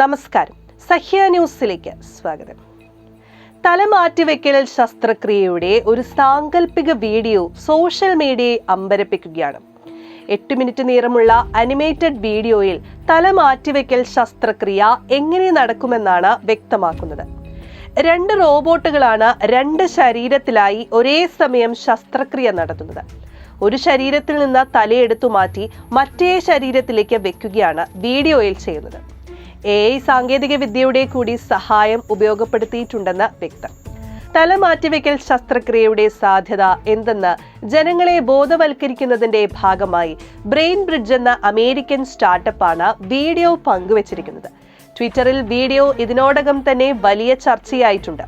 നമസ്കാരം. സഹ്യ ന്യൂസിലേക്ക് സ്വാഗതം. തലമാറ്റിവെക്കൽ ശസ്ത്രക്രിയയുടെ ഒരു സാങ്കല്പിക വീഡിയോ സോഷ്യൽ മീഡിയയെ അമ്പരപ്പിക്കുകയാണ്. 8 മിനിറ്റ് നീളമുള്ള അനിമേറ്റഡ് വീഡിയോയിൽ തലമാറ്റിവെക്കൽ ശസ്ത്രക്രിയ എങ്ങനെ നടക്കുമെന്നാണ് വ്യക്തമാക്കുന്നത്. 2 റോബോട്ടുകളാണ് 2 ശരീരത്തിലായി ഒരേ സമയം ശസ്ത്രക്രിയ നടത്തുന്നത്. ഒരു ശരീരത്തിൽ നിന്ന് തലയെടുത്തു മാറ്റി മറ്റേ ശരീരത്തിലേക്ക് വെക്കുകയാണ് വീഡിയോയിൽ ചെയ്യുന്നത്. AI സാങ്കേതിക വിദ്യയുടെ കൂടി സഹായം ഉപയോഗപ്പെടുത്തിയിട്ടുണ്ടെന്ന് വ്യക്തം. തലമാറ്റിവെക്കൽ ശസ്ത്രക്രിയയുടെ സാധ്യത എന്തെന്ന് ജനങ്ങളെ ബോധവൽക്കരിക്കുന്നതിന്റെ ഭാഗമായി ബ്രെയിൻ ബ്രിഡ്ജ് എന്ന അമേരിക്കൻ സ്റ്റാർട്ടപ്പാണ് വീഡിയോ പങ്കുവച്ചിരിക്കുന്നത്. ട്വിറ്ററിൽ വീഡിയോ ഇതിനോടകം തന്നെ വലിയ ചർച്ചയായിട്ടുണ്ട്.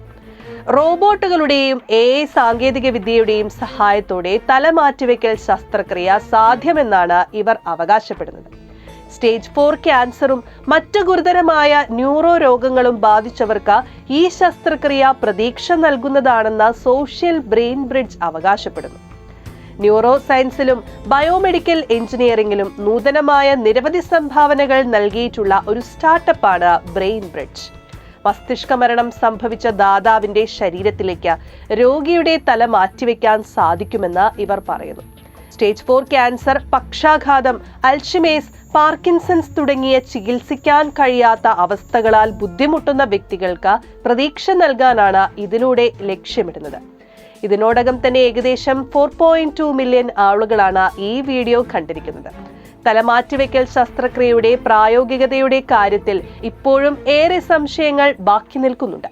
റോബോട്ടുകളുടെയും AI സാങ്കേതിക വിദ്യയുടെയും സഹായത്തോടെ തലമാറ്റിവെക്കൽ ശസ്ത്രക്രിയ സാധ്യമെന്നാണ് ഇവർ അവകാശപ്പെടുന്നത്. സ്റ്റേജ് 4 ക്യാൻസറും മറ്റു ഗുരുതരമായ ന്യൂറോ രോഗങ്ങളും ബാധിച്ചവർക്ക് ഈ ശസ്ത്രക്രിയ പ്രതീക്ഷ നൽകുന്നതാണെന്ന് സോഷ്യൽ ബ്രെയിൻ ബ്രിഡ്ജ് അവകാശപ്പെടുന്നു. ന്യൂറോ സയൻസിലും ബയോമെഡിക്കൽ എഞ്ചിനീയറിംഗിലും നൂതനമായ നിരവധി സംഭാവനകൾ നൽകിയിട്ടുള്ള ഒരു സ്റ്റാർട്ടപ്പാണ് ബ്രെയിൻ ബ്രിഡ്ജ്. മസ്തിഷ്ക മരണം സംഭവിച്ച ദാതാവിന്റെ ശരീരത്തിലേക്ക് രോഗിയുടെ തല മാറ്റിവെക്കാൻ സാധിക്കുമെന്ന് ഇവർ പറയുന്നു. സ്റ്റേജ് 4 ക്യാൻസർ, പക്ഷാഘാതം, അൽഷിമേഴ്സ്, പാർക്കിൻസൺസ് തുടങ്ങിയ ചികിത്സിക്കാൻ കഴിയാത്ത അവസ്ഥകളാൽ ബുദ്ധിമുട്ടുന്ന വ്യക്തികൾക്ക് പ്രതീക്ഷ നൽകാനാണ് ഇതിലൂടെ ലക്ഷ്യമിടുന്നത്. ഇതിനോടകം തന്നെ ഏകദേശം 4.2 മില്യൺ ആളുകളാണ് ഈ വീഡിയോ കണ്ടിരിക്കുന്നത്. തലമാറ്റിവെക്കൽ ശസ്ത്രക്രിയയുടെ പ്രായോഗികതയുടെ കാര്യത്തിൽ ഇപ്പോഴും ഏറെ സംശയങ്ങൾ ബാക്കി നിൽക്കുന്നുണ്ട്.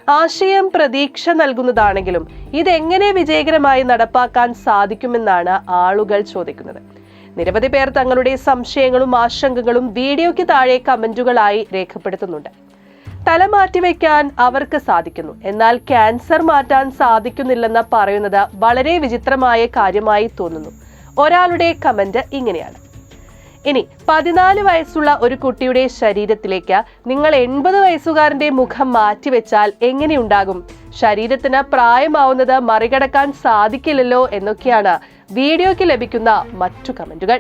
ആശയം പ്രതീക്ഷ നൽകുന്നതാണെങ്കിലും ഇതെങ്ങനെ വിജയകരമായി നടപ്പാക്കാൻ സാധിക്കുമെന്നാണ് ആളുകൾ ചോദിക്കുന്നത്. നിരവധി പേർ തങ്ങളുടെ സംശയങ്ങളും ആശങ്കകളും വീഡിയോയ്ക്ക് താഴെ കമന്റുകളായി രേഖപ്പെടുത്തുന്നുണ്ട്. തലമാറ്റിവെക്കാൻ അവർക്ക് സാധിക്കുന്നു, എന്നാൽ ക്യാൻസർ മാറ്റാൻ സാധിക്കുന്നില്ലെന്ന് പറയുന്നത് വളരെ വിചിത്രമായ കാര്യമായി തോന്നുന്നു. ഒരാളുടെ കമന്റ് ഇങ്ങനെയാണ്: ഇനി 14 വയസ്സുള്ള ഒരു കുട്ടിയുടെ ശരീരത്തിലേക്ക് നിങ്ങൾ 80 വയസ്സുകാരന്റെ മുഖം മാറ്റിവെച്ചാൽ എങ്ങനെയുണ്ടാകും? ശരീരത്തിന് പ്രായമാവുന്നത് മറികടക്കാൻ സാധിക്കില്ലല്ലോ എന്നൊക്കെയാണ് വീഡിയോയ്ക്ക് ലഭിക്കുന്ന മറ്റു കമന്റുകൾ.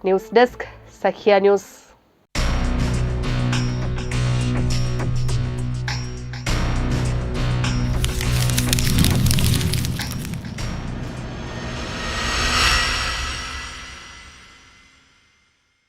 News desk, Sahya news.